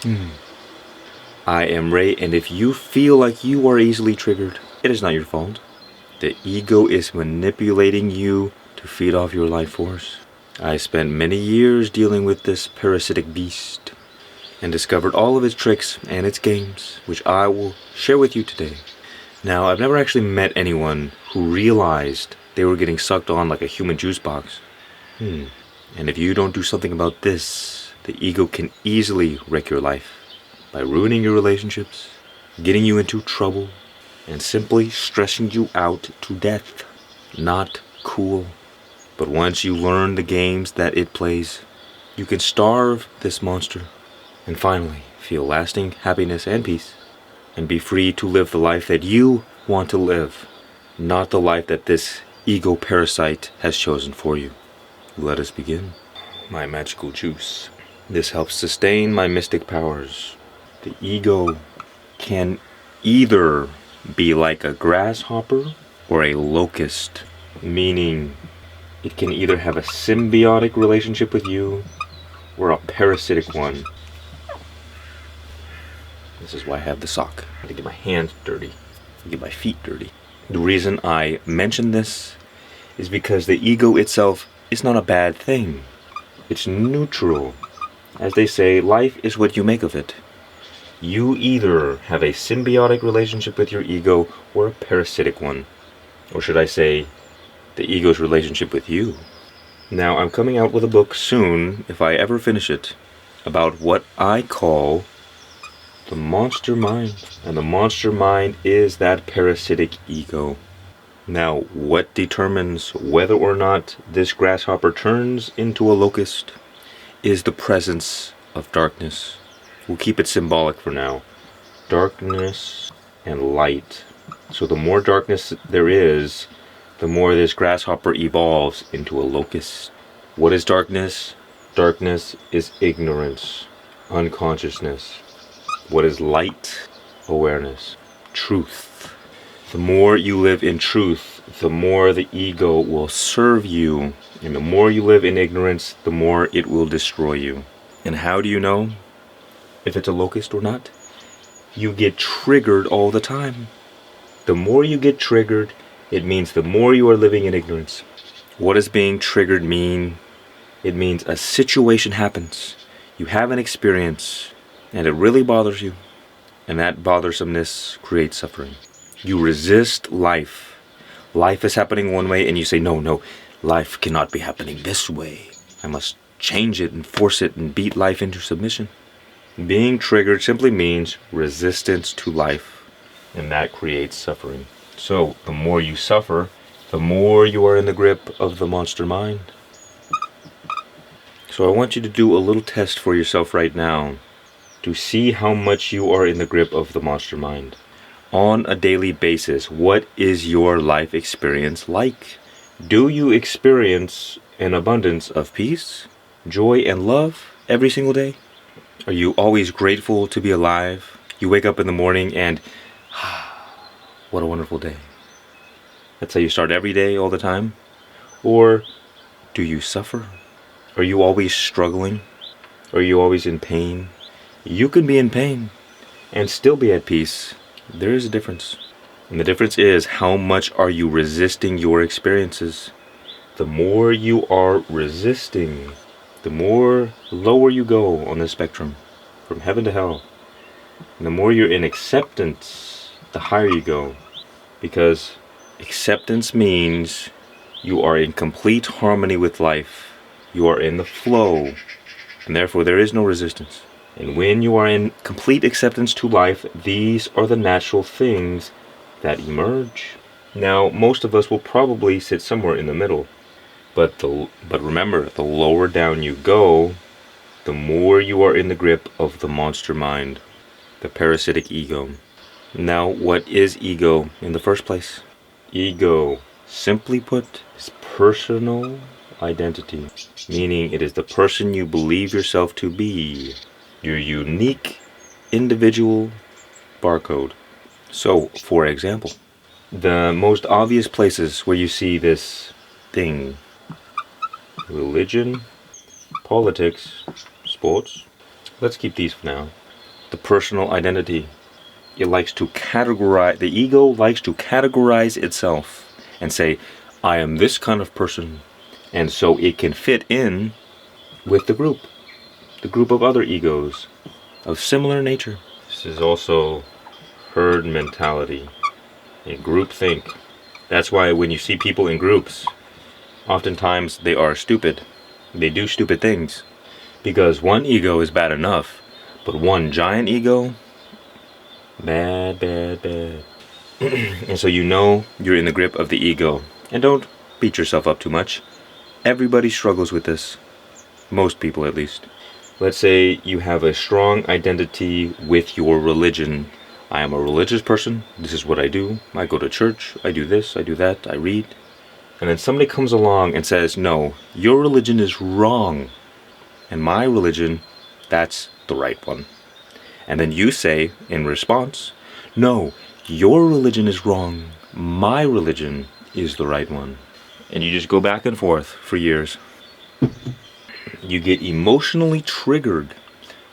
I am Ray, and if you feel like you are easily triggered, it is not your fault. The ego is manipulating you to feed off your life force. I spent many years dealing with this parasitic beast and discovered all of its tricks and its games, which I will share with you today. Now, I've never actually met anyone who realized they were getting sucked on like a human juice box. And if you don't do something about this, the ego can easily wreck your life by ruining your relationships, getting you into trouble, and simply stressing you out to death. Not cool. But once you learn the games that it plays, you can starve this monster and finally feel lasting happiness and peace, and be free to live the life that you want to live, not the life that this ego parasite has chosen for you. Let us begin. My magical juice. This helps sustain my mystic powers. The ego can either be like a grasshopper or a locust, meaning it can either have a symbiotic relationship with you or a parasitic one. This is why I have the sock. I have to get my hands dirty, get my feet dirty. The reason I mention this is because the ego itself is not a bad thing. It's neutral. As they say, life is what you make of it. You either have a symbiotic relationship with your ego or a parasitic one. Or should I say, the ego's relationship with you. Now, I'm coming out with a book soon, if I ever finish it, about what I call the monster mind. And the monster mind is that parasitic ego. Now, what determines whether or not this grasshopper turns into a locust is the presence of darkness. We'll keep it symbolic for now. Darkness and light. So the more darkness there is, the more this grasshopper evolves into a locust. What is darkness? Darkness is ignorance, unconsciousness. What is light? Awareness, truth. The more you live in truth, the more the ego will serve you. And the more you live in ignorance, the more it will destroy you. And how do you know if it's a locust or not? You get triggered all the time. The more you get triggered, it means the more you are living in ignorance. What does being triggered mean? It means a situation happens. You have an experience, and it really bothers you. And that bothersomeness creates suffering. You resist life. Life is happening one way, and you say, no, life cannot be happening this way. I must change it and force it and beat life into submission. Being triggered simply means resistance to life, and that creates suffering. So, the more you suffer, the more you are in the grip of the monster mind. So I want you to do a little test for yourself right now to see how much you are in the grip of the monster mind. On a daily basis, what is your life experience like? Do you experience an abundance of peace, joy, and love every single day? Are you always grateful to be alive? You wake up in the morning and, what a wonderful day. That's how you start every day, all the time? Or do you suffer? Are you always struggling? Are you always in pain? You can be in pain and still be at peace. There is a difference. And the difference is, how much are you resisting your experiences? The more you are resisting, the more lower you go on the spectrum, from heaven to hell. And the more you're in acceptance, the higher you go. Because acceptance means you are in complete harmony with life. You are in the flow, and therefore there is no resistance. And when you are in complete acceptance to life, these are the natural things that emerge. Now, most of us will probably sit somewhere in the middle. But remember, the lower down you go, the more you are in the grip of the monster mind, the parasitic ego. Now, what is ego in the first place? Ego, simply put, is personal identity, meaning it is the person you believe yourself to be, your unique individual barcode. So, for example, the most obvious places where you see this thing: religion, politics, sports. Let's keep these for now. the personal identity. It likes to categorize, the ego likes to categorize itself and say, I am this kind of person. And so it can fit in with the group of other egos of similar nature. This is also herd mentality, a group think. That's why when you see people in groups, oftentimes they are stupid. They do stupid things because one ego is bad enough, but one giant ego, bad. And so you know you're in the grip of the ego. And don't beat yourself up too much. Everybody struggles with this. Most people, at least. Let's say you have a strong identity with your religion. I am a religious person. This is what I do. I go to church. I do this. I do that. I read. And then somebody comes along and says, no, your religion is wrong. And my religion, that's the right one. And then you say, in response, no, your religion is wrong. My religion is the right one. And you just go back and forth for years. You get emotionally triggered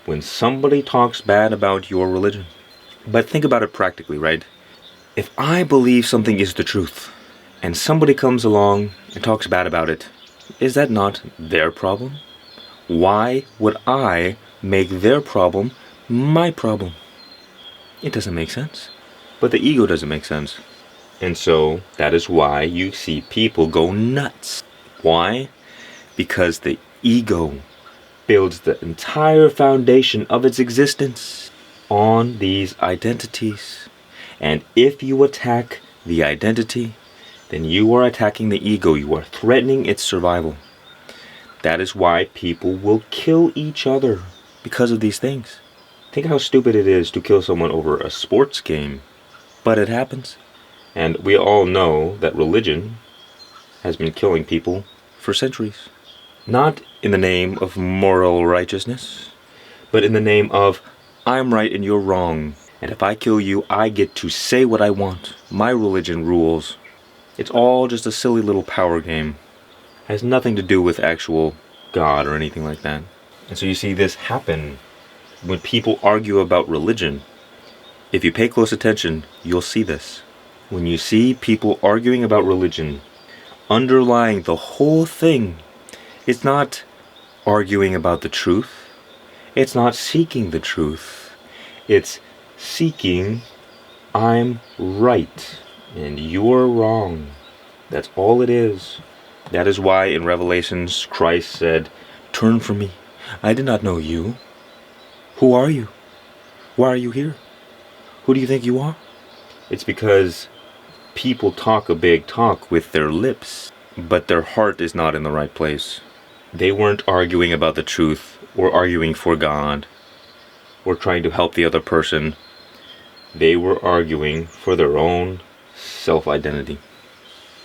when somebody talks bad about your religion. But think about it practically, right? If I believe something is the truth, and somebody comes along and talks bad about it, is that not their problem? Why would I make their problem my problem? It doesn't make sense. But the ego doesn't make sense. And so that is why you see people go nuts. Why? Because the ego builds the entire foundation of its existence on these identities. And if you attack the identity, then you are attacking the ego. You are threatening its survival. That is why people will kill each other because of these things. Think how stupid it is to kill someone over a sports game. But it happens. And we all know that religion has been killing people for centuries. Not in the name of moral righteousness, but in the name of, I'm right and you're wrong. And if I kill you, I get to say what I want. My religion rules. It's all just a silly little power game. It has nothing to do with actual God or anything like that. And so you see this happen when people argue about religion. If you pay close attention, you'll see this. When you see people arguing about religion, underlying the whole thing, it's not arguing about the truth. It's not seeking the truth. It's seeking, I'm right and you're wrong. That's all it is. That is why in Revelations, Christ said, turn from me. I did not know you. Who are you? Why are you here? Who do you think you are? It's because people talk a big talk with their lips, but their heart is not in the right place. They weren't arguing about the truth or arguing for God or trying to help the other person. They were arguing for their own self-identity.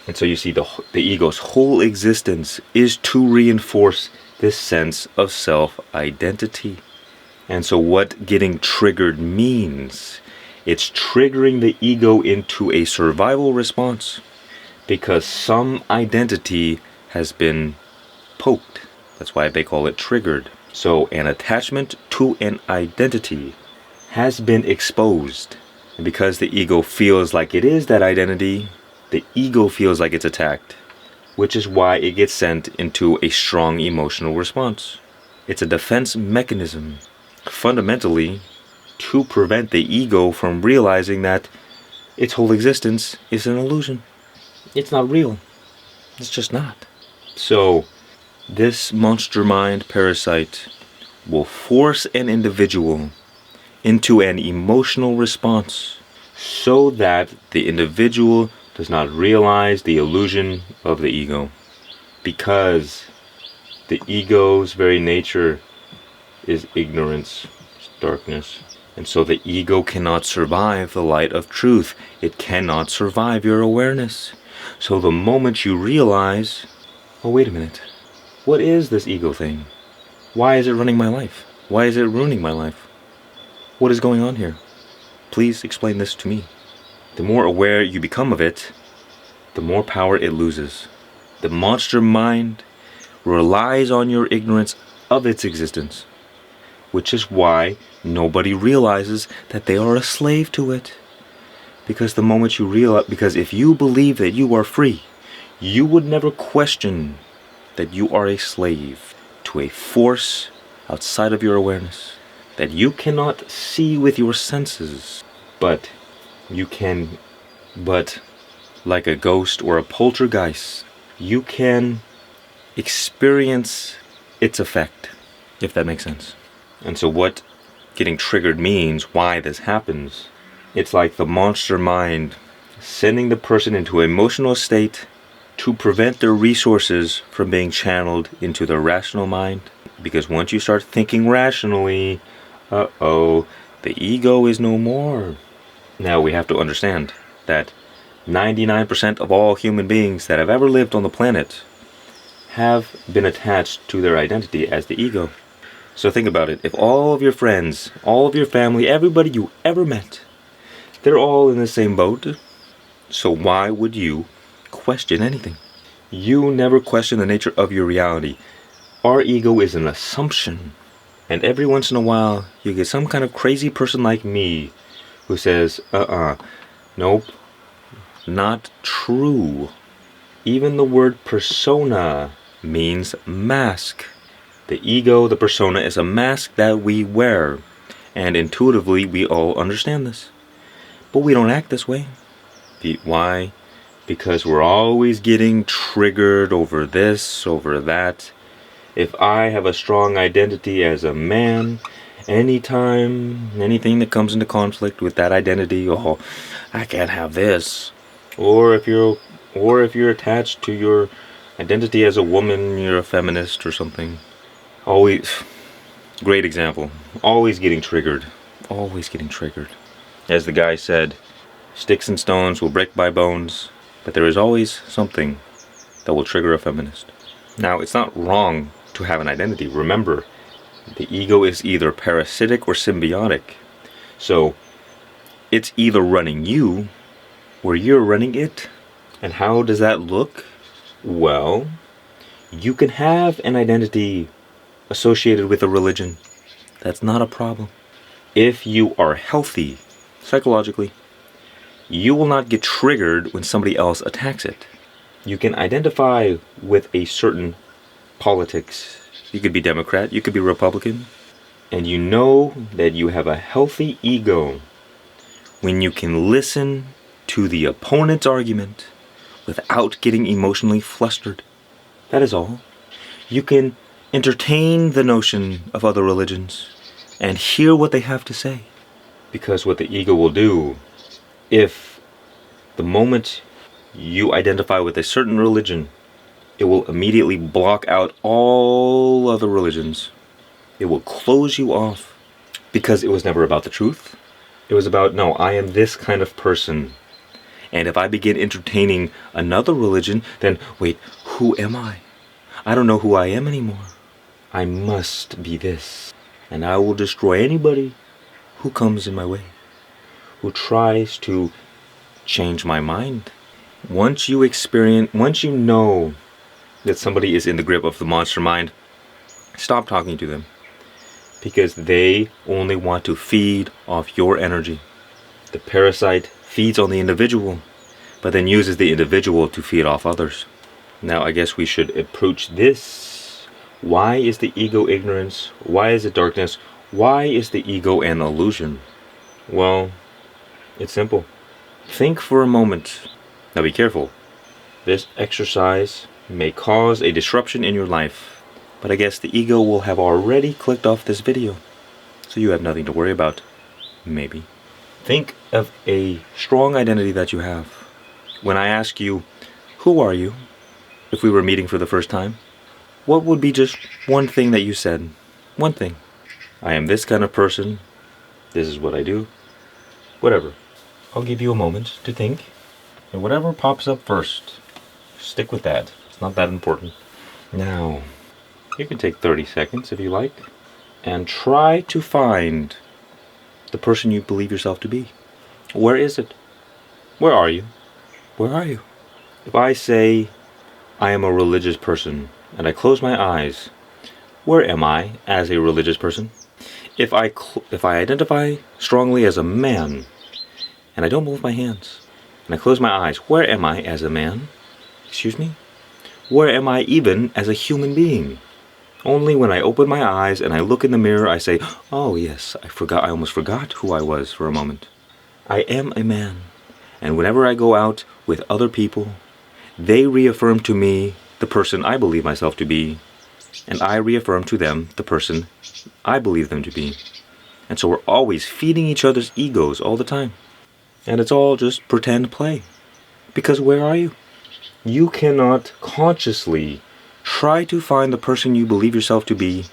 And so you see the ego's whole existence is to reinforce this sense of self-identity. And so what getting triggered means, it's triggering the ego into a survival response because some identity has been poked. That's why they call it triggered. So an attachment to an identity has been exposed. And because the ego feels like it is that identity, the ego feels like it's attacked, which is why it gets sent into a strong emotional response. It's a defense mechanism, fundamentally, to prevent the ego from realizing that its whole existence is an illusion. It's not real. It's just not. So, this monster mind parasite will force an individual into an emotional response so that the individual does not realize the illusion of the ego. Because the ego's very nature is ignorance, darkness. And so the ego cannot survive the light of truth. It cannot survive your awareness. So the moment you realize, oh wait a minute, what is this ego thing? Why is it running my life? Why is it ruining my life? What is going on here? Please explain this to me. The more aware you become of it, the more power it loses. The monster mind relies on your ignorance of its existence. which is why nobody realizes that they are a slave to it. Because the moment you realize, because if you believe that you are free, you would never question that you are a slave to a force outside of your awareness that you cannot see with your senses, but you can, but like a ghost or a poltergeist, you can experience its effect, if that makes sense. And so what getting triggered means, why this happens, it's like the monster mind sending the person into an emotional state to prevent their resources from being channeled into the rational mind. Because once you start thinking rationally, the ego is no more. Now we have to understand that 99% of all human beings that have ever lived on the planet have been attached to their identity as the ego. So think about it. If all of your friends, all of your family, everybody you ever met, they're all in the same boat, so why would you question anything? You never question the nature of your reality. Our ego is an assumption. And every once in a while, you get some kind of crazy person like me who says, nope, not true. Even the word persona means mask. The ego, the persona, is a mask that we wear. And intuitively, we all understand this. But we don't act this way. Why? Because we're always getting triggered over this, over that. If I have a strong identity as a man, anytime, anything that comes into conflict with that identity, oh, I can't have this. Or if you're attached to your identity as a woman, you're a feminist or something. Always, great example. Always getting triggered. Always getting triggered. As the guy said, sticks and stones will break my bones, but there is always something that will trigger a feminist. Now, it's not wrong to have an identity. Remember, the ego is either parasitic or symbiotic. So, it's either running you, or you're running it. And how does that look? Well, you can have an identity associated with a religion. That's not a problem. If you are healthy, psychologically, you will not get triggered when somebody else attacks it. You can identify with a certain politics. You could be Democrat, you could be Republican, and you know that you have a healthy ego when you can listen to the opponent's argument without getting emotionally flustered. That is all. You can entertain the notion of other religions and hear what they have to say. Because what the ego will do, if the moment you identify with a certain religion, it will immediately block out all other religions. It will close you off because it was never about the truth. It was about, no, I am this kind of person. And if I begin entertaining another religion, then wait, who am I? I don't know who I am anymore. I must be this. And I will destroy anybody who comes in my way, who tries to change my mind. Once you know that somebody is in the grip of the monster mind, stop talking to them. Because they only want to feed off your energy. The parasite feeds on the individual, but then uses the individual to feed off others. Now I guess we should approach this. Why is the ego ignorance? Why is it darkness? Why is the ego an illusion? Well, it's simple. Think for a moment. Now be careful. This exercise may cause a disruption in your life, but I guess the ego will have already clicked off this video, so you have nothing to worry about. Maybe. Think of a strong identity that you have. When I ask you, who are you? If we were meeting for the first time, what would be just one thing that you said? One thing. I am this kind of person. This is what I do. Whatever. I'll give you a moment to think. And whatever pops up first, stick with that. It's not that important. Now, you can take 30 seconds if you like, and try to find the person you believe yourself to be. Where is it? Where are you? Where are you? If I say, I am a religious person, and I close my eyes, where am I as a religious person? if I identify strongly as a man, and I don't move my hands, and I close my eyes, where am I as a man? Excuse me? Where am I even as a human being? Only when I open my eyes and I look in the mirror, I say, oh yes, I almost forgot who I was for a moment. I am a man. And whenever I go out with other people, they reaffirm to me the person I believe myself to be, and I reaffirm to them the person I believe them to be. And so we're always feeding each other's egos all the time. And it's all just pretend play. Because where are you? You cannot consciously try to find the person you believe yourself to be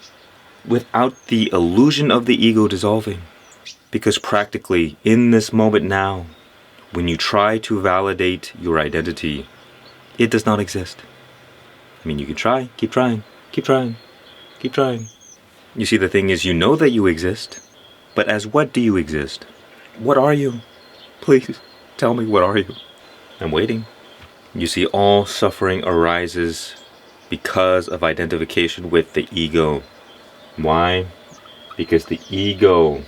without the illusion of the ego dissolving. Because practically, in this moment now, when you try to validate your identity, it does not exist. I mean, you can try, keep trying, keep trying, keep trying. You see, the thing is, you know that you exist, but as what do you exist? What are you? Please, tell me, what are you? I'm waiting. You see, all suffering arises because of identification with the ego. Why? Because the ego,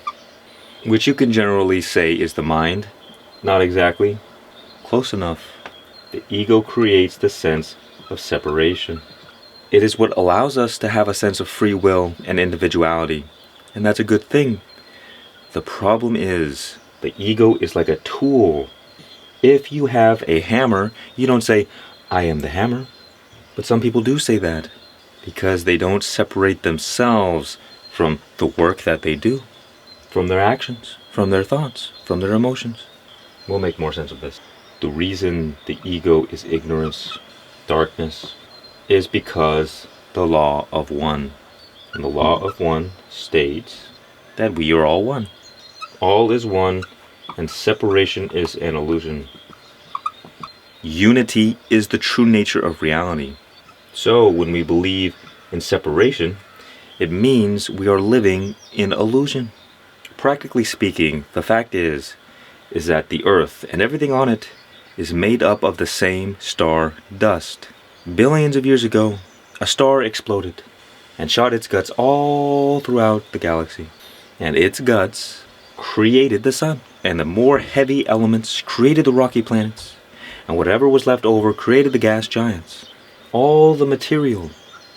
which you can generally say is the mind, not exactly, close enough. The ego creates the sense of separation. It is what allows us to have a sense of free will and individuality, and that's a good thing. The problem is, the ego is like a tool. If you have a hammer, you don't say, I am the hammer. But some people do say that, because they don't separate themselves from the work that they do, from their actions, from their thoughts, from their emotions. We'll make more sense of this. The reason the ego is ignorance, darkness, is because the law of one. And the law of one states that we are all one. All is one, and separation is an illusion. Unity is the true nature of reality. So when we believe in separation, it means we are living in illusion. Practically speaking, the fact is that the earth and everything on it is made up of the same star dust. Billions of years ago, a star exploded and shot its guts all throughout the galaxy. And its guts created the sun. And the more heavy elements created the rocky planets. And whatever was left over created the gas giants. All the material,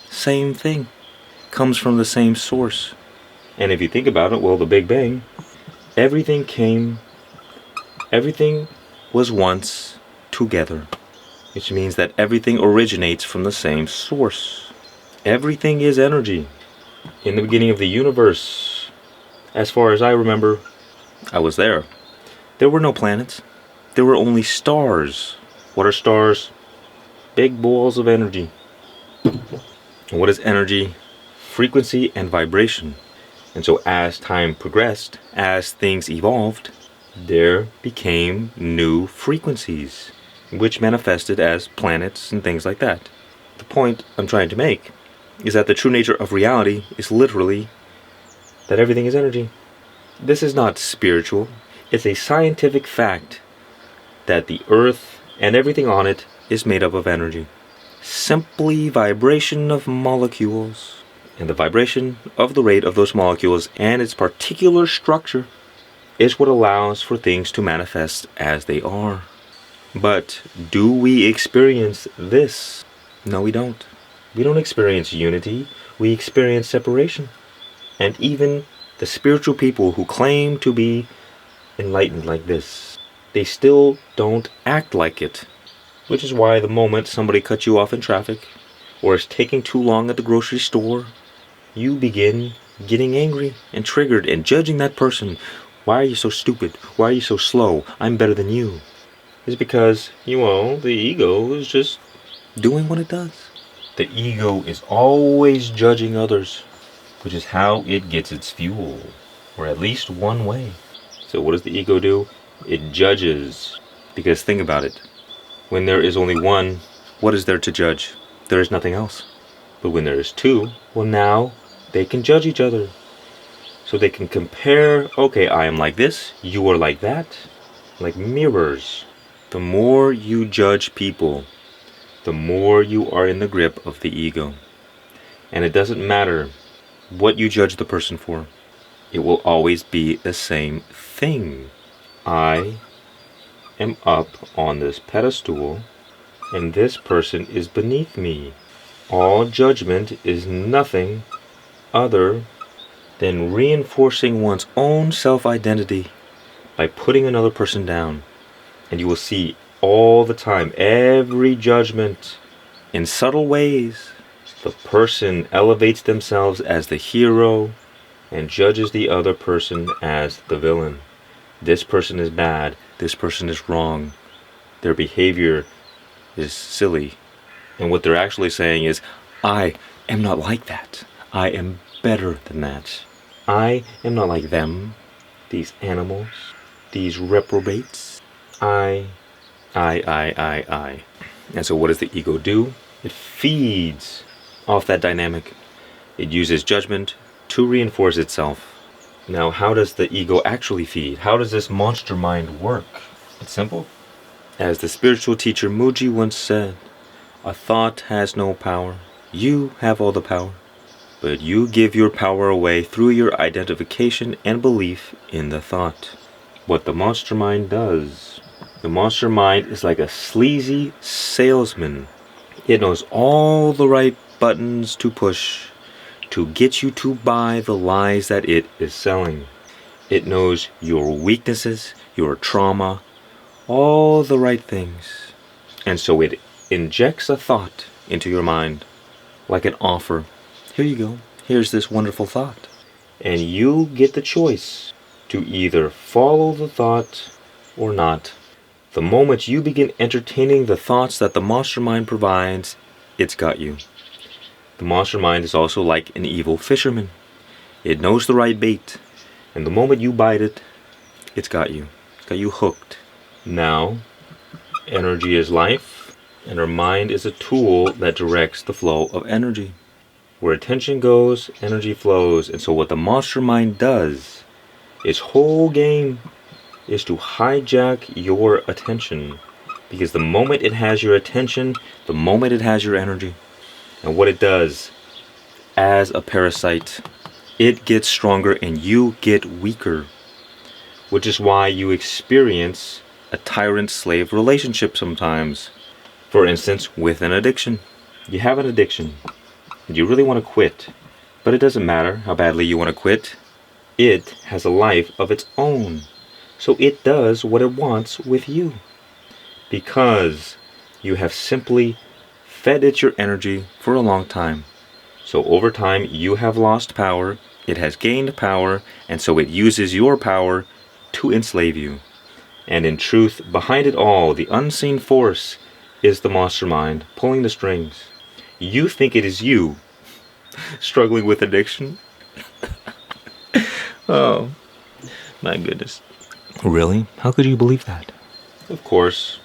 same thing, comes from the same source. And if you think about it, well, the Big Bang, everything was once together, which means that everything originates from the same source. Everything is energy. In the beginning of the universe, as far as I remember, I was there. There were no planets. There were only stars. What are stars? Big balls of energy. And what is energy? Frequency and vibration. And so as time progressed, as things evolved, there became new frequencies, which manifested as planets and things like that. The point I'm trying to make is that the true nature of reality is literally that everything is energy. This is not spiritual. It's a scientific fact that the earth and everything on it is made up of energy. Simply vibration of molecules. And the vibration of the rate of those molecules and its particular structure is what allows for things to manifest as they are. But do we experience this? No, we don't. We don't experience unity. We experience separation. And even the spiritual people who claim to be enlightened like this, they still don't act like it. Which is why the moment somebody cuts you off in traffic, or is taking too long at the grocery store, you begin getting angry and triggered and judging that person. Why are you so stupid? Why are you so slow? I'm better than you. It's because, the ego is just doing what it does. The ego is always judging others, which is how it gets its fuel, or at least one way. So what does the ego do? It judges. Because think about it. When there is only one, what is there to judge? There is nothing else. But when there is two, well, now they can judge each other. So they can compare, okay, I am like this, you are like that, like mirrors. The more you judge people, the more you are in the grip of the ego. And it doesn't matter what you judge the person for. it will always be the same thing. I am up on this pedestal, and this person is beneath me. All judgment is nothing other than reinforcing one's own self-identity by putting another person down. And you will see all the time, every judgment, in subtle ways, the person elevates themselves as the hero and judges the other person as the villain. This person is bad, this person is wrong, their behavior is silly. And what they're actually saying is, I am not like that. I am better than that. I am not like them, these animals, these reprobates. I. And so what does the ego do? It feeds off that dynamic. It uses judgment to reinforce itself. Now, how does the ego actually feed? How does this monster mind work? It's simple. As the spiritual teacher Muji once said, a thought has no power. You have all the power. But you give your power away through your identification and belief in the thought. What the monster mind does, the monster mind is like a sleazy salesman. It knows all the right buttons to push to get you to buy the lies that it is selling. It knows your weaknesses, your trauma, all the right things. And so it injects a thought into your mind like an offer. Here you go. Here's this wonderful thought. And you get the choice to either follow the thought or not. The moment you begin entertaining the thoughts that the monster mind provides, it's got you. The monster mind is also like an evil fisherman. It knows the right bait, and the moment you bite it, it's got you. It's got you hooked. Now, energy is life, and our mind is a tool that directs the flow of energy. Where attention goes, energy flows. And so what the monster mind does, its whole game is to hijack your attention. Because the moment it has your attention, the moment it has your energy. And what it does, as a parasite, it gets stronger and you get weaker. Which is why you experience a tyrant-slave relationship sometimes. For instance, with an addiction. You have an addiction. You really want to quit, but it doesn't matter how badly you want to quit. It has a life of its own, so it does what it wants with you, because you have simply fed it your energy for a long time. So over time you have lost power, it has gained power, and so it uses your power to enslave you. And in truth, behind it all, the unseen force is the monster mind pulling the strings. You think it is you struggling with addiction? Oh, my goodness. Really? How could you believe that? Of course,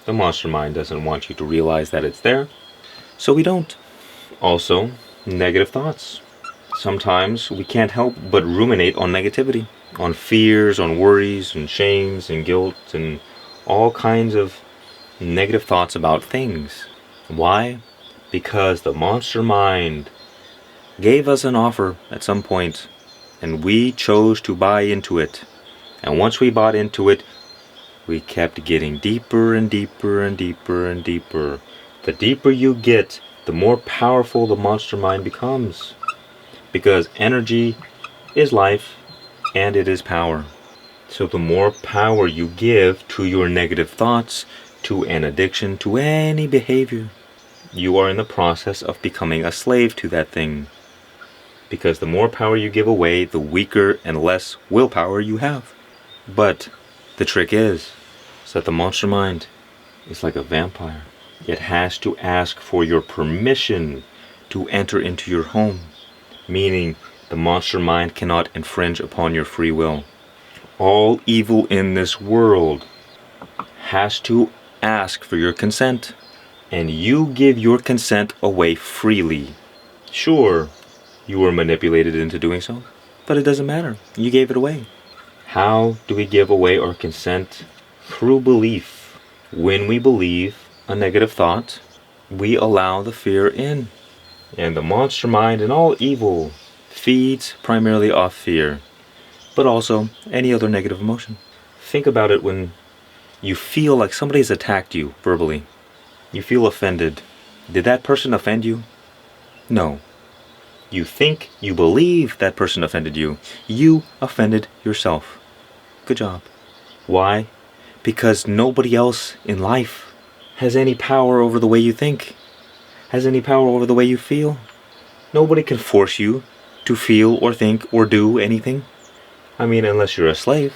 the monster mind doesn't want you to realize that it's there, so we don't. Also, negative thoughts. Sometimes we can't help but ruminate on negativity, on fears, on worries, and shames, and guilt, and all kinds of negative thoughts about things. Why? Because the monster mind gave us an offer at some point, and we chose to buy into it. And once we bought into it, we kept getting deeper and deeper and deeper and deeper. The deeper you get, the more powerful the monster mind becomes. Because energy is life, and it is power. So the more power you give to your negative thoughts, to an addiction, to any behavior, you are in the process of becoming a slave to that thing. Because the more power you give away, the weaker and less willpower you have. But the trick is that the monster mind is like a vampire. It has to ask for your permission to enter into your home. Meaning, the monster mind cannot infringe upon your free will. All evil in this world has to ask for your consent. And you give your consent away freely. Sure, you were manipulated into doing so, but it doesn't matter. You gave it away. How do we give away our consent? Through belief. When we believe a negative thought, we allow the fear in. And the monster mind and all evil feeds primarily off fear, but also any other negative emotion. Think about it when you feel like somebody's attacked you verbally. You feel offended. Did that person offend you? No. You think, you believe that person offended you. You offended yourself. Good job. Why? Because nobody else in life has any power over the way you think, has any power over the way you feel. Nobody can force you to feel or think or do anything. I mean, unless you're a slave.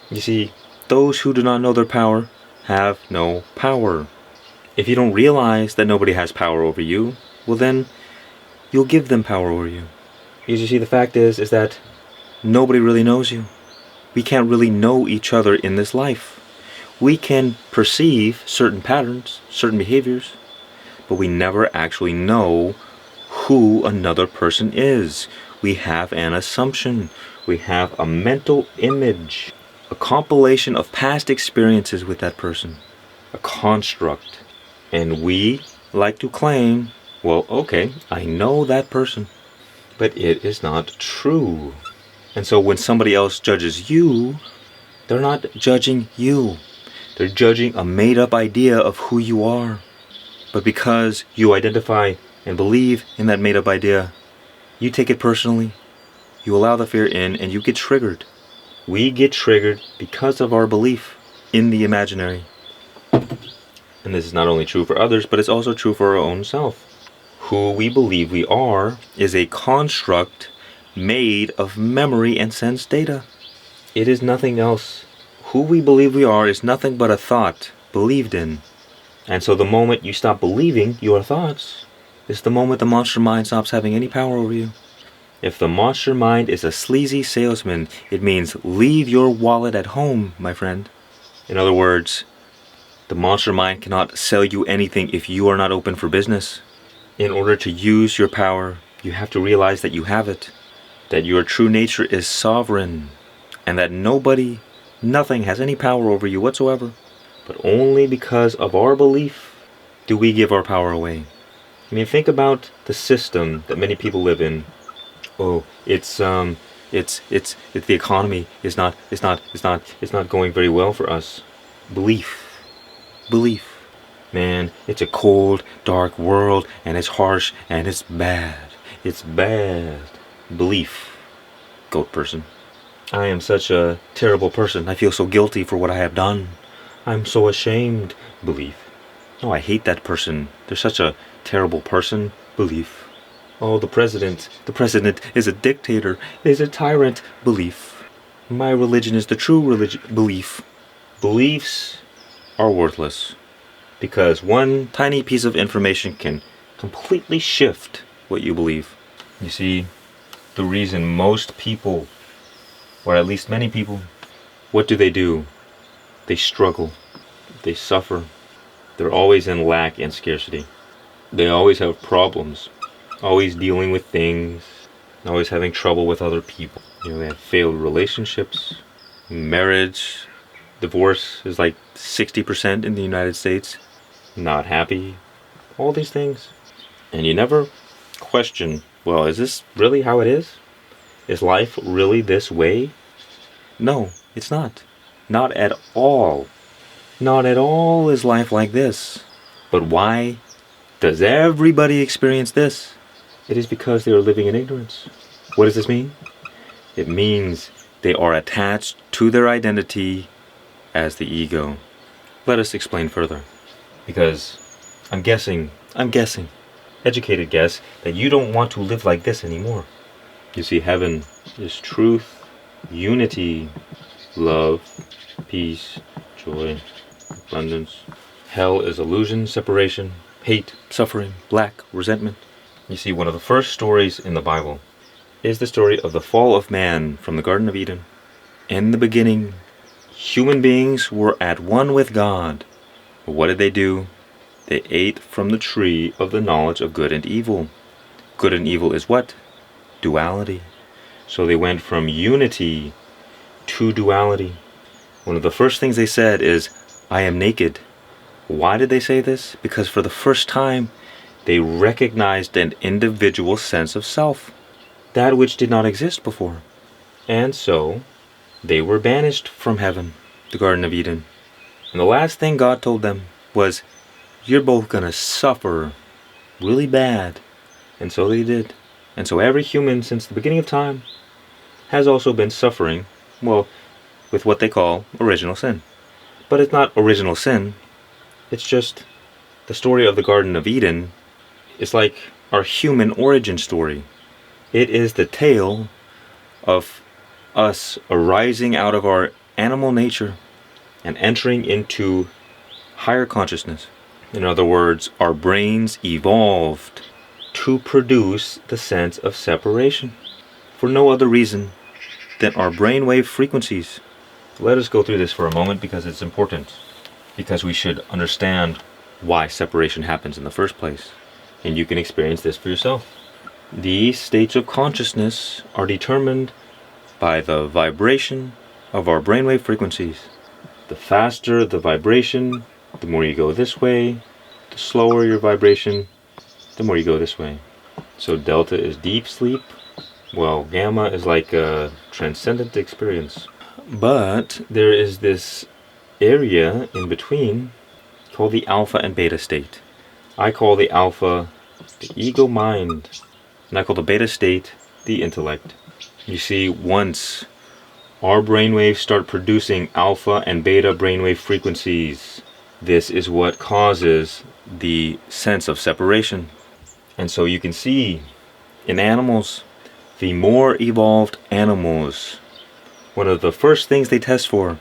You see, those who do not know their power have no power. If you don't realize that nobody has power over you, well then, you'll give them power over you. Because you see, the fact is that nobody really knows you. We can't really know each other in this life. We can perceive certain patterns, certain behaviors, but we never actually know who another person is. We have an assumption. We have a mental image, a compilation of past experiences with that person, a construct. And we like to claim, well, okay, I know that person, but it is not true. And so when somebody else judges you, they're not judging you. They're judging a made-up idea of who you are. But because you identify and believe in that made-up idea, you take it personally. You allow the fear in and you get triggered. We get triggered because of our belief in the imaginary. And this is not only true for others, but it's also true for our own self. Who we believe we are is a construct made of memory and sense data. It is nothing else. Who we believe we are is nothing but a thought believed in. And so the moment you stop believing your thoughts is the moment the monster mind stops having any power over you. If the monster mind is a sleazy salesman, it means leave your wallet at home, my friend. In other words, the monster mind cannot sell you anything if you are not open for business. In order to use your power, you have to realize that you have it, that your true nature is sovereign, and that nobody, nothing has any power over you whatsoever. But only because of our belief do we give our power away. I mean, think about the system that many people live in. Oh, it's the economy is not going very well for us. Belief. Man, it's a cold, dark world, and it's harsh, and it's bad. It's bad. Belief. Goat person. I am such a terrible person. I feel so guilty for what I have done. I'm so ashamed. Belief. Oh, I hate that person. They're such a terrible person. Belief. Oh, the president is a dictator, is a tyrant. Belief. My religion is the true religion. Belief. Beliefs are worthless because one tiny piece of information can completely shift what you believe. You see, the reason most people, or at least many people, what do? They struggle. They suffer. They're always in lack and scarcity. They always have problems. Always dealing with things. Always having trouble with other people. You know, they have failed relationships. Marriage. Divorce is like 60% in the United States. Not happy. All these things. And you never question, well, is this really how it is? Is life really this way? No, it's not. Not at all. Not at all is life like this. But why does everybody experience this? It is because they are living in ignorance. What does this mean? It means they are attached to their identity as the ego. Let us explain further. Because I'm guessing, educated guess, that you don't want to live like this anymore. You see, heaven is truth, unity, love, peace, joy, abundance. Hell is illusion, separation, hate, suffering, lack, resentment. You see, one of the first stories in the Bible is the story of the fall of man from the Garden of Eden. In the beginning, human beings were at one with God. But what did they do? They ate from the tree of the knowledge of good and evil. Good and evil is what? Duality. So they went from unity to duality. One of the first things they said is, I am naked. Why did they say this? Because for the first time, they recognized an individual sense of self. that which did not exist before. And so they were banished from heaven, the Garden of Eden. And the last thing God told them was, you're both gonna suffer really bad. And so they did. And so every human since the beginning of time has also been suffering, well, with what they call original sin. But it's not original sin. It's just the story of the Garden of Eden is like our human origin story. It is the tale of us arising out of our animal nature and entering into higher consciousness. In other words, our brains evolved to produce the sense of separation for no other reason than our brainwave frequencies. Let us go through this for a moment because it's important. Because we should understand why separation happens in the first place. And you can experience this for yourself. These states of consciousness are determined by the vibration of our brainwave frequencies. The faster the vibration, the more you go this way. The slower your vibration, the more you go this way. So delta is deep sleep, while gamma is like a transcendent experience. But there is this area in between called the alpha and beta state. I call the alpha the ego mind, and I call the beta state the intellect. You see, once our brainwaves start producing alpha and beta brainwave frequencies, this is what causes the sense of separation. And so you can see in animals, the more evolved animals, one of the first things they test for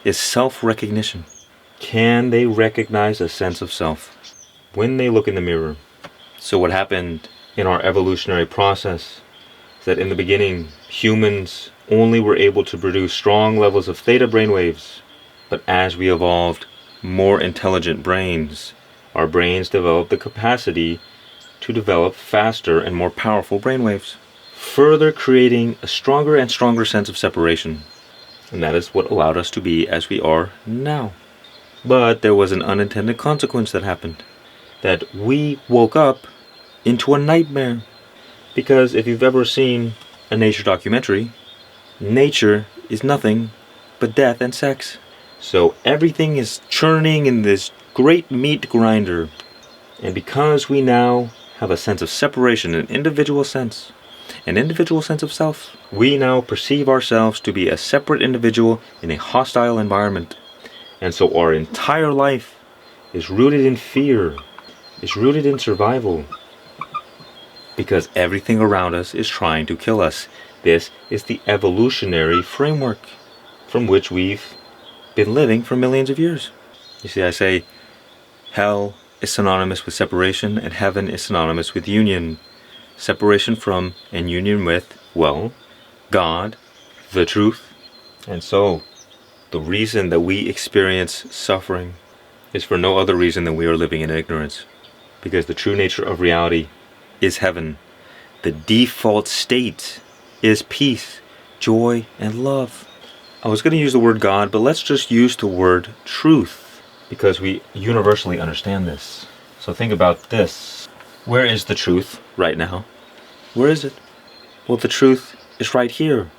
is self-recognition. Can they recognize a sense of self when they look in the mirror? So what happened in our evolutionary process is that in the beginning, humans only were able to produce strong levels of theta brainwaves. But as we evolved more intelligent brains, our brains developed the capacity to develop faster and more powerful brainwaves, further creating a stronger and stronger sense of separation. And that is what allowed us to be as we are now. But there was an unintended consequence that happened. That we woke up into a nightmare. Because if you've ever seen a nature documentary, nature is nothing but death and sex. So everything is churning in this great meat grinder. And because we now have a sense of separation, an individual sense of self, we now perceive ourselves to be a separate individual in a hostile environment. And so our entire life is rooted in fear, is rooted in survival. Because everything around us is trying to kill us. This is the evolutionary framework from which we've been living for millions of years. You see, I say hell is synonymous with separation and heaven is synonymous with union. Separation from and union with, well, God, the truth. And so, the reason that we experience suffering is for no other reason than we are living in ignorance. Because the true nature of reality is heaven. The default state is peace, joy, and love. I was going to use the word God, but let's just use the word truth, because we universally understand this. So think about this. Where is the truth right now? Where is it? Well, the truth is right here.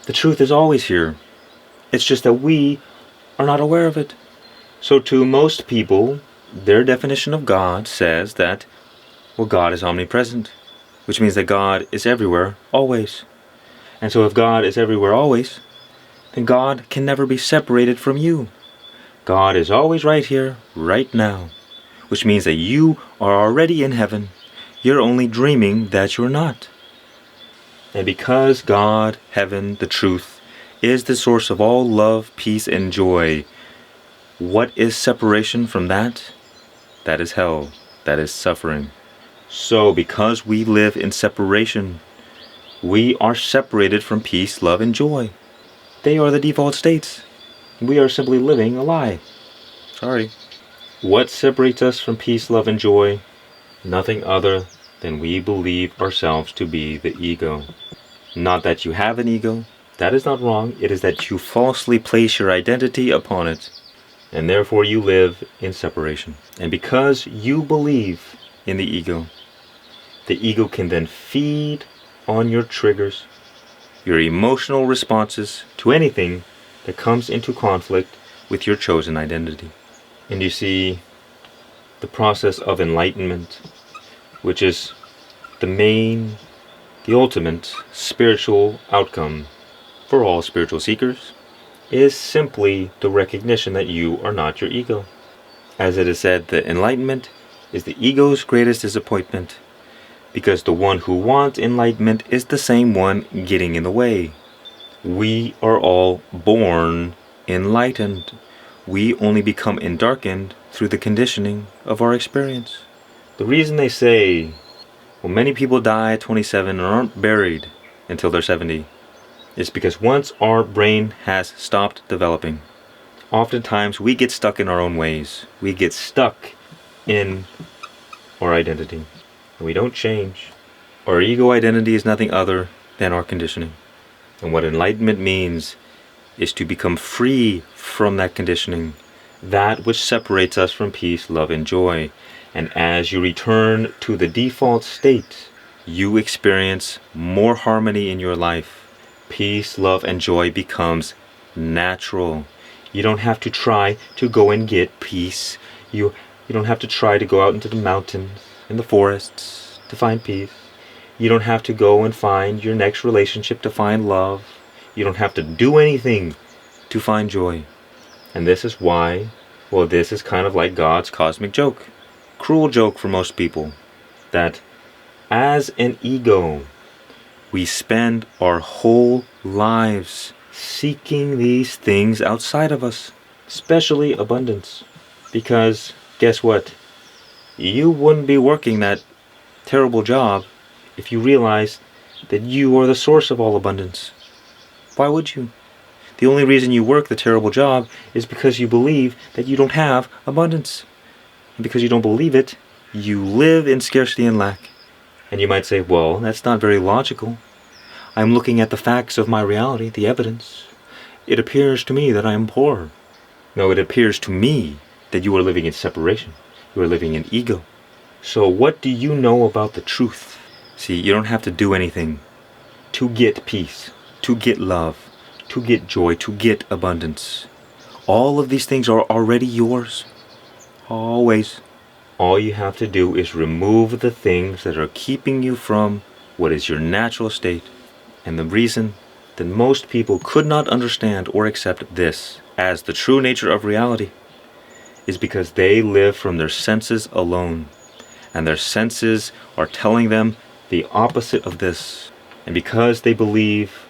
The truth is always here. It's just that we are not aware of it. So to most people, their definition of God says that, well, God is omnipresent, which means that God is everywhere, always. And so if God is everywhere, always, then God can never be separated from you. God is always right here, right now, which means that you are already in heaven. You're only dreaming that you're not. And because God, heaven, the truth, is the source of all love, peace, and joy, what is separation from that? That is hell. That is suffering. So because we live in separation, we are separated from peace, love, and joy. They are the default states. We are simply living a lie. Sorry. What separates us from peace, love, and joy? Nothing other than we believe ourselves to be the ego. Not that you have an ego. That is not wrong. It is that you falsely place your identity upon it. And therefore you live in separation. And because you believe in the ego can then feed on your triggers, your emotional responses to anything that comes into conflict with your chosen identity. And you see, the process of enlightenment, which is the ultimate spiritual outcome for all spiritual seekers, is simply the recognition that you are not your ego. As it is said, the enlightenment is the ego's greatest disappointment, because the one who wants enlightenment is the same one getting in the way. We are all born enlightened. We only become endarkened through the conditioning of our experience. The reason they say, well, many people die at 27 and aren't buried until they're 70, is because once our brain has stopped developing, oftentimes we get stuck in our own ways. We get stuck in our identity. And we don't change. Our ego identity is nothing other than our conditioning. And what enlightenment means is to become free from that conditioning, that which separates us from peace, love, and joy. And as you return to the default state, you experience more harmony in your life. Peace, love, and joy becomes natural. You don't have to try to go and get peace. You don't have to try to go out into the mountains and the forests to find peace. You don't have to go and find your next relationship to find love. You don't have to do anything to find joy. And this is why, well, this is kind of like God's cosmic joke. Cruel joke for most people. That as an ego, we spend our whole lives seeking these things outside of us, especially abundance. Because guess what? You wouldn't be working that terrible job if you realized that you are the source of all abundance. Why would you? The only reason you work the terrible job is because you believe that you don't have abundance. And because you don't believe it, you live in scarcity and lack. And you might say, well, that's not very logical. I'm looking at the facts of my reality, the evidence. It appears to me that I am poor. No, it appears to me that you are living in separation. You are living in ego. So what do you know about the truth? See, you don't have to do anything to get peace, to get love, to get joy, to get abundance. All of these things are already yours. Always. All you have to do is remove the things that are keeping you from what is your natural state. And the reason that most people could not understand or accept this as the true nature of reality is because they live from their senses alone. And their senses are telling them the opposite of this. And because they believe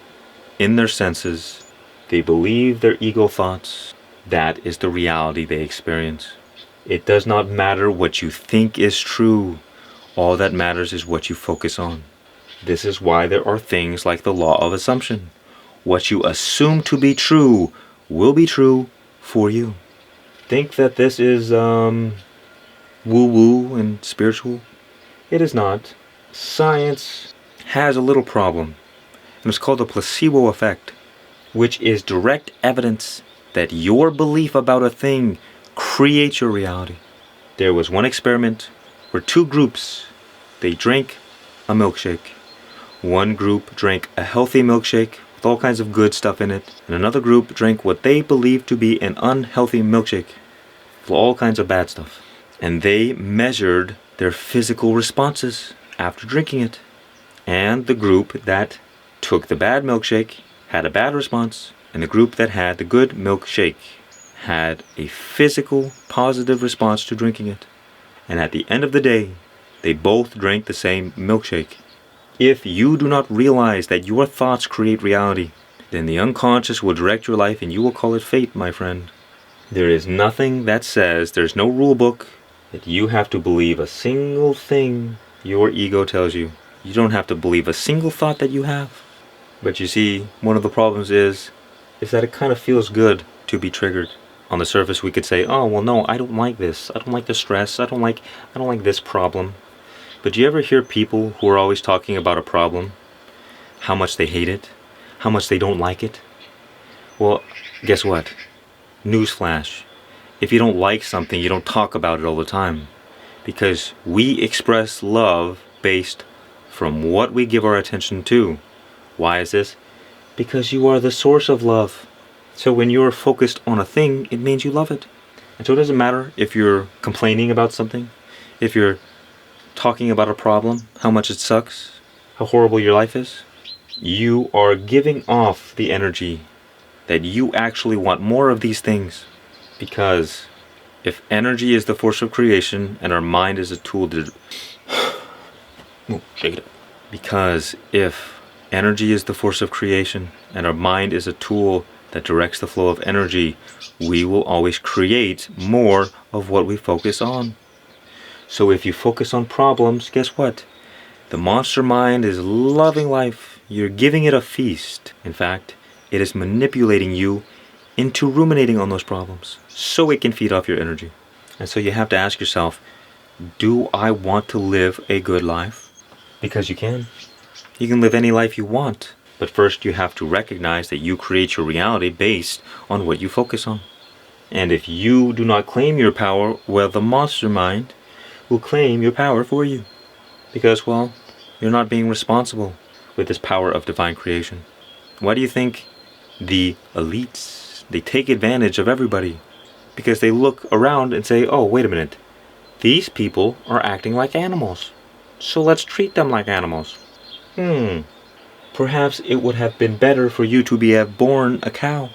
in their senses, they believe their ego thoughts, that is the reality they experience. It does not matter what you think is true. All that matters is what you focus on. This is why there are things like the law of assumption. What you assume to be true will be true for you. Think that this is woo-woo and spiritual? It is not. Science has a little problem, and it's called the placebo effect, which is direct evidence that your belief about a thing creates your reality. There was one experiment where two groups, they drank a milkshake. One group drank a healthy milkshake with all kinds of good stuff in it, and another group drank what they believed to be an unhealthy milkshake with all kinds of bad stuff. And they measured their physical responses after drinking it. And the group that took the bad milkshake had a bad response, and the group that had the good milkshake had a physical positive response to drinking it. And at the end of the day, they both drank the same milkshake. If you do not realize that your thoughts create reality, then the unconscious will direct your life and you will call it fate, my friend. There is nothing that says, there's no rule book, that you have to believe a single thing your ego tells you. You don't have to believe a single thought that you have. But you see, one of the problems is that it kind of feels good to be triggered. On the surface we could say, oh, well no, I don't like this. I don't like the stress. I don't like this problem. But do you ever hear people who are always talking about a problem? How much they hate it? How much they don't like it? Well, guess what? Newsflash. If you don't like something, you don't talk about it all the time. Because we express love based from what we give our attention to. Why is this? Because you are the source of love. So when you're focused on a thing, it means you love it. And so it doesn't matter if you're complaining about something, if you're talking about a problem, how much it sucks, how horrible your life is. You are giving off the energy that you actually want more of these things. Because if energy is the force of creation and our mind is a tool to... shake it up. Because if energy is the force of creation and our mind is a tool that directs the flow of energy, we will always create more of what we focus on. So if you focus on problems, guess what? The monster mind is loving life. You're giving it a feast. In fact, it is manipulating you into ruminating on those problems so it can feed off your energy. And so you have to ask yourself, do I want to live a good life? Because you can. You can live any life you want. But first you have to recognize that you create your reality based on what you focus on. And if you do not claim your power, well, the monster mind will claim your power for you. Because, well, you're not being responsible with this power of divine creation. Why do you think the elites, they take advantage of everybody? Because they look around and say, oh, wait a minute, these people are acting like animals, so let's treat them like animals. Perhaps it would have been better for you to have born a cow.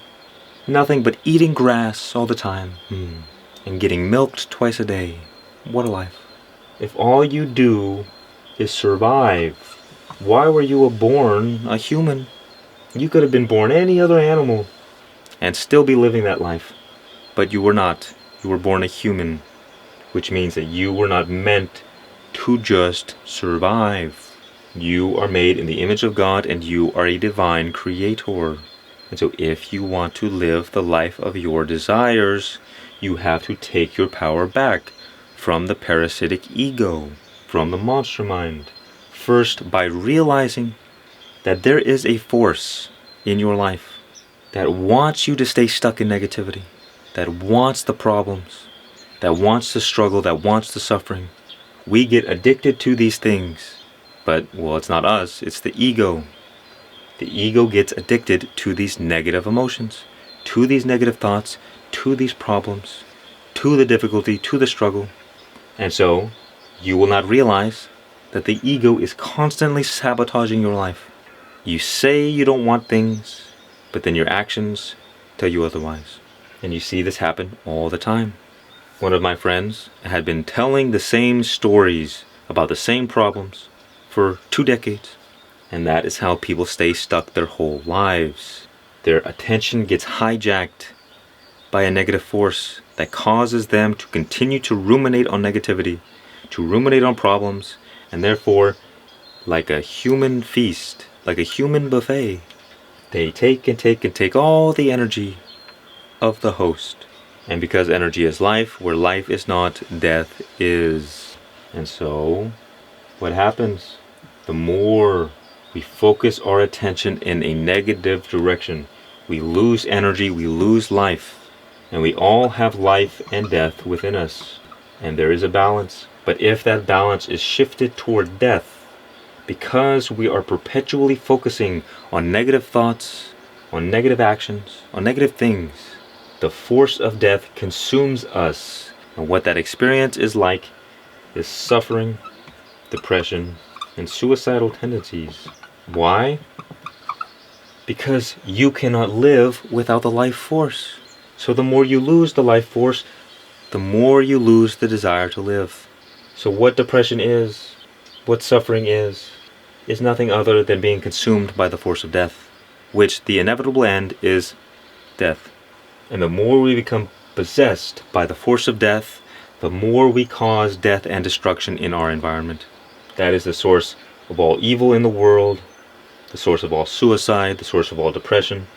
Nothing but eating grass all the time. And getting milked twice a day. What a life. If all you do is survive, why were you born a human? You could have been born any other animal and still be living that life. But you were not. You were born a human, which means that you were not meant to just survive. You are made in the image of God and you are a divine creator. And so if you want to live the life of your desires, you have to take your power back from the parasitic ego, from the monster mind. First, by realizing that there is a force in your life that wants you to stay stuck in negativity, that wants the problems, that wants the struggle, that wants the suffering. We get addicted to these things. But, well, it's not us, it's the ego. The ego gets addicted to these negative emotions, to these negative thoughts, to these problems, to the difficulty, to the struggle. And so, you will not realize that the ego is constantly sabotaging your life. You say you don't want things, but then your actions tell you otherwise. And you see this happen all the time. One of my friends had been telling the same stories about the same problems for 2 decades. And that is how people stay stuck their whole lives. Their attention gets hijacked by a negative force that causes them to continue to ruminate on negativity, to ruminate on problems, and therefore, like a human feast, like a human buffet, they take and take and take all the energy of the host. And because energy is life, where life is not, death is. And so, what happens? The more we focus our attention in a negative direction, we lose energy, we lose life. And we all have life and death within us. And there is a balance. But if that balance is shifted toward death, because we are perpetually focusing on negative thoughts, on negative actions, on negative things, the force of death consumes us. And what that experience is like is suffering, depression, and suicidal tendencies. Why? Because you cannot live without the life force. So the more you lose the life force, the more you lose the desire to live. So what depression is, what suffering is nothing other than being consumed by the force of death, which the inevitable end is death. And the more we become possessed by the force of death, the more we cause death and destruction in our environment. That is the source of all evil in the world, the source of all suicide, the source of all depression.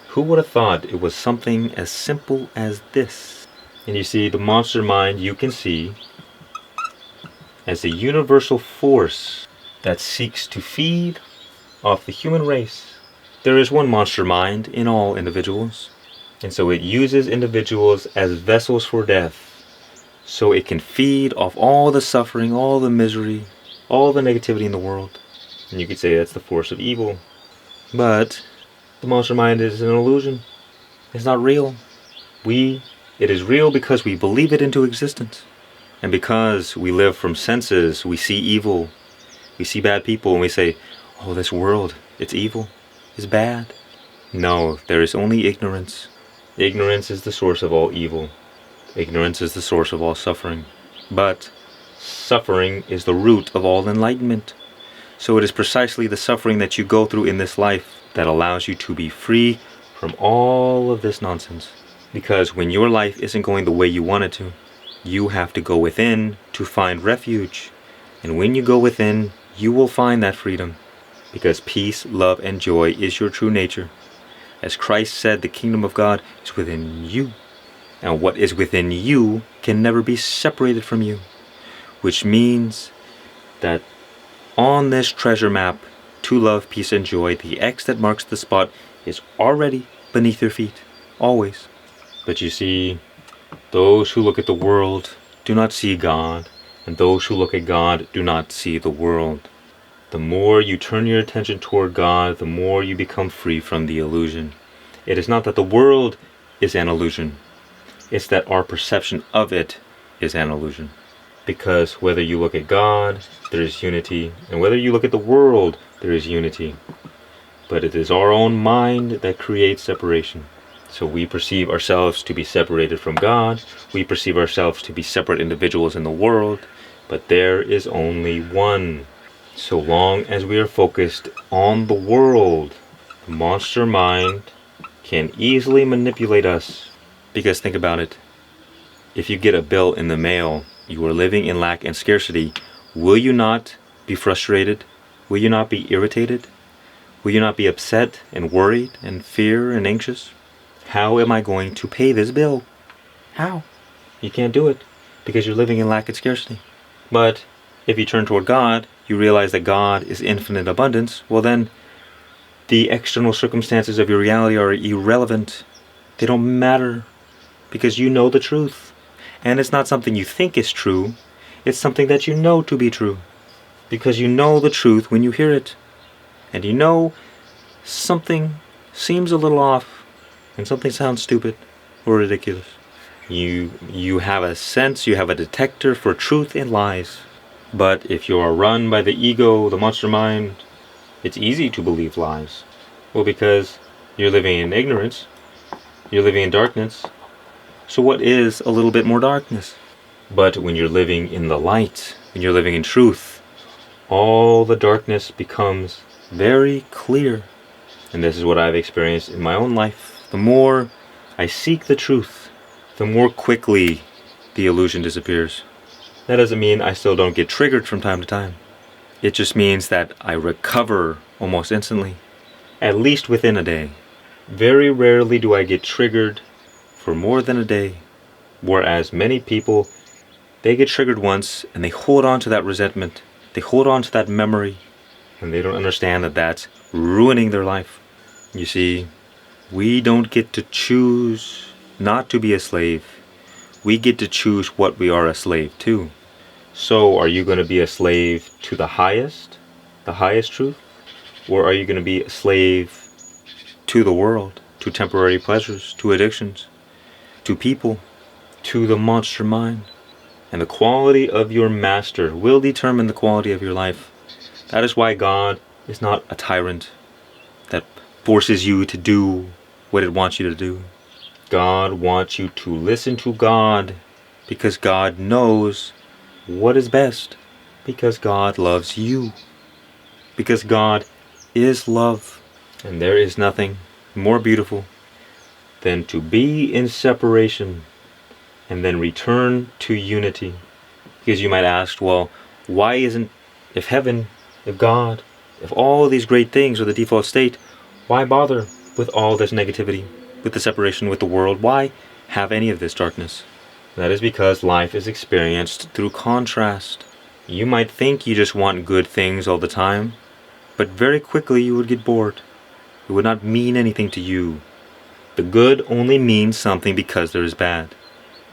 Who would have thought it was something as simple as this? And you see, the monster mind you can see as a universal force that seeks to feed off the human race. There is one monster mind in all individuals, and so it uses individuals as vessels for death, so it can feed off all the suffering, all the misery, all the negativity in the world. And you could say that's the force of evil. But the monster mind is an illusion. It's not real. It is real because we believe it into existence. And because we live from senses, we see evil. We see bad people and we say, oh, this world, it's evil, it's bad. No, there is only ignorance. Ignorance is the source of all evil. Ignorance is the source of all suffering. But suffering is the root of all enlightenment. So it is precisely the suffering that you go through in this life that allows you to be free from all of this nonsense. Because when your life isn't going the way you want it to, you have to go within to find refuge. And when you go within, you will find that freedom. Because peace, love, and joy is your true nature. As Christ said, the kingdom of God is within you. And what is within you can never be separated from you. Which means that on this treasure map to love, peace, and joy, the X that marks the spot is already beneath your feet. Always. But you see, those who look at the world do not see God, and those who look at God do not see the world. The more you turn your attention toward God, the more you become free from the illusion. It is not that the world is an illusion. It's that our perception of it is an illusion. Because whether you look at God, there is unity, and whether you look at the world, there is unity. But it is our own mind that creates separation. So we perceive ourselves to be separated from God, we perceive ourselves to be separate individuals in the world, but there is only one. So long as we are focused on the world, the monster mind can easily manipulate us. Because think about it, if you get a bill in the mail, you are living in lack and scarcity, will you not be frustrated? Will you not be irritated? Will you not be upset and worried and fear and anxious? How am I going to pay this bill? How? You can't do it because you're living in lack and scarcity. But if you turn toward God, you realize that God is infinite abundance, well then, the external circumstances of your reality are irrelevant. They don't matter because you know the truth. And it's not something you think is true, it's something that you know to be true. Because you know the truth when you hear it. And you know something seems a little off, and something sounds stupid or ridiculous. You have a sense, you have a detector for truth and lies. But if you are run by the ego, the monster mind, it's easy to believe lies. Well, because you're living in ignorance, you're living in darkness. So what is a little bit more darkness? But when you're living in the light, when you're living in truth, all the darkness becomes very clear. And this is what I've experienced in my own life. The more I seek the truth, the more quickly the illusion disappears. That doesn't mean I still don't get triggered from time to time. It just means that I recover almost instantly, at least within a day. Very rarely do I get triggered for more than a day, whereas many people, they get triggered once and they hold on to that resentment, they hold on to that memory, and they don't understand that that's ruining their life. You see, we don't get to choose not to be a slave. We get to choose what we are a slave to. So are you going to be a slave to the highest truth? Or are you going to be a slave to the world, to temporary pleasures, to addictions, to people, to the monster mind? And the quality of your master will determine the quality of your life. That is why God is not a tyrant that forces you to do what it wants you to do. God wants you to listen to God because God knows what is best. Because God loves you. Because God is love. And there is nothing more beautiful than to be in separation and then return to unity. Because you might ask, well, why isn't, if heaven, if God, if all these great things are the default state, why bother with all this negativity, with the separation with the world? Why have any of this darkness? That is because life is experienced through contrast. You might think you just want good things all the time, but very quickly you would get bored. It would not mean anything to you. The good only means something because there is bad.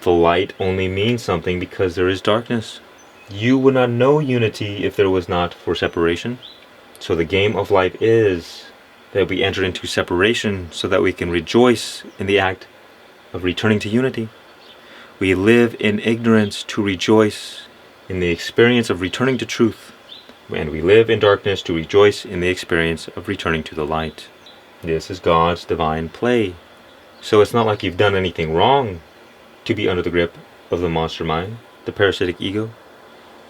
The light only means something because there is darkness. You would not know unity if there was not for separation. So the game of life is that we enter into separation so that we can rejoice in the act of returning to unity. We live in ignorance to rejoice in the experience of returning to truth. And we live in darkness to rejoice in the experience of returning to the light. This is God's divine play. So it's not like you've done anything wrong to be under the grip of the monster mind, the parasitic ego.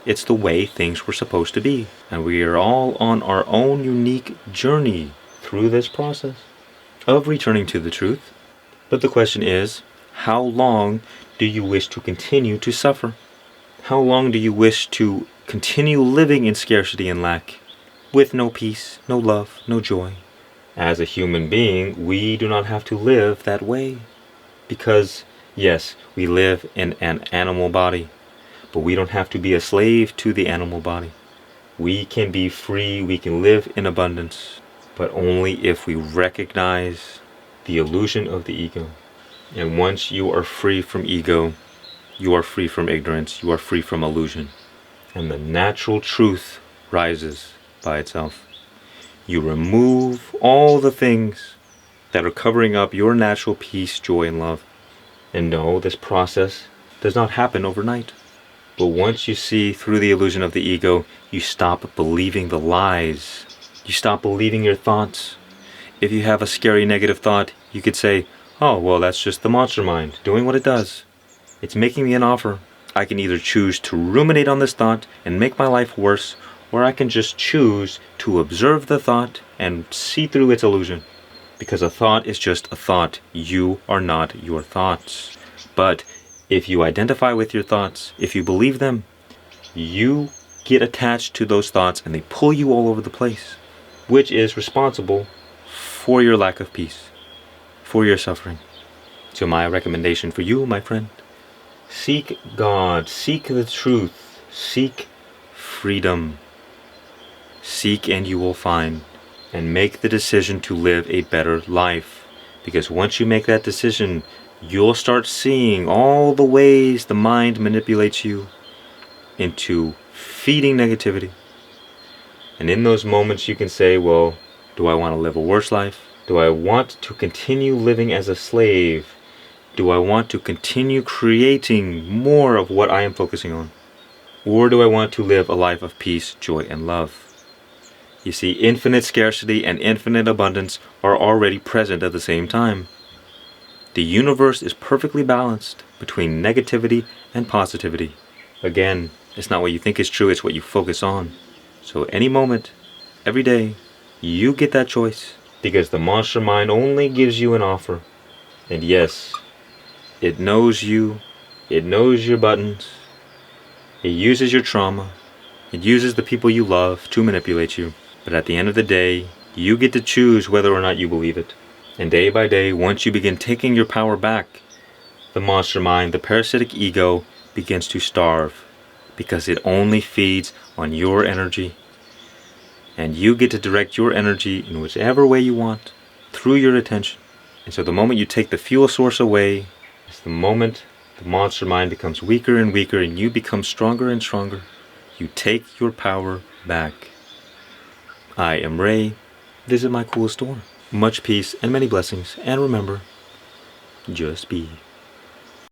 It's the way things were supposed to be. And we are all on our own unique journey through this process of returning to the truth. But the question is, how long do you wish to continue to suffer? How long do you wish to continue living in scarcity and lack, with no peace, no love, no joy? As a human being, we do not have to live that way. Because, yes, we live in an animal body, but we don't have to be a slave to the animal body. We can be free, we can live in abundance, but only if we recognize the illusion of the ego. And once you are free from ego, you are free from ignorance, you are free from illusion. And the natural truth rises by itself. You remove all the things that are covering up your natural peace, joy, and love. And no, this process does not happen overnight. But once you see through the illusion of the ego, you stop believing the lies. You stop believing your thoughts. If you have a scary negative thought, you could say, oh, well, that's just the monster mind doing what it does. It's making me an offer. I can either choose to ruminate on this thought and make my life worse, or I can just choose to observe the thought and see through its illusion. Because a thought is just a thought. You are not your thoughts. But if you identify with your thoughts, if you believe them, you get attached to those thoughts and they pull you all over the place, which is responsible for your lack of peace, for your suffering. So my recommendation for you, my friend, seek God, seek the truth, seek freedom. Seek and you will find, and make the decision to live a better life. Because once you make that decision, you'll start seeing all the ways the mind manipulates you into feeding negativity. And in those moments you can say, well, do I want to live a worse life? Do I want to continue living as a slave? Do I want to continue creating more of what I am focusing on? Or do I want to live a life of peace, joy, and love? You see, infinite scarcity and infinite abundance are already present at the same time. The universe is perfectly balanced between negativity and positivity. Again, it's not what you think is true, it's what you focus on. So any moment, every day, you get that choice. Because the monster mind only gives you an offer. And yes, it knows you, it knows your buttons, it uses your trauma, it uses the people you love to manipulate you. But at the end of the day, you get to choose whether or not you believe it. And day by day, once you begin taking your power back, the monster mind, the parasitic ego, begins to starve. Because it only feeds on your energy. And you get to direct your energy in whichever way you want, through your attention. And so the moment you take the fuel source away, it's the moment the monster mind becomes weaker and weaker and you become stronger and stronger. You take your power back. I am Ray. Visit my cool store. Much peace and many blessings. And remember, just be.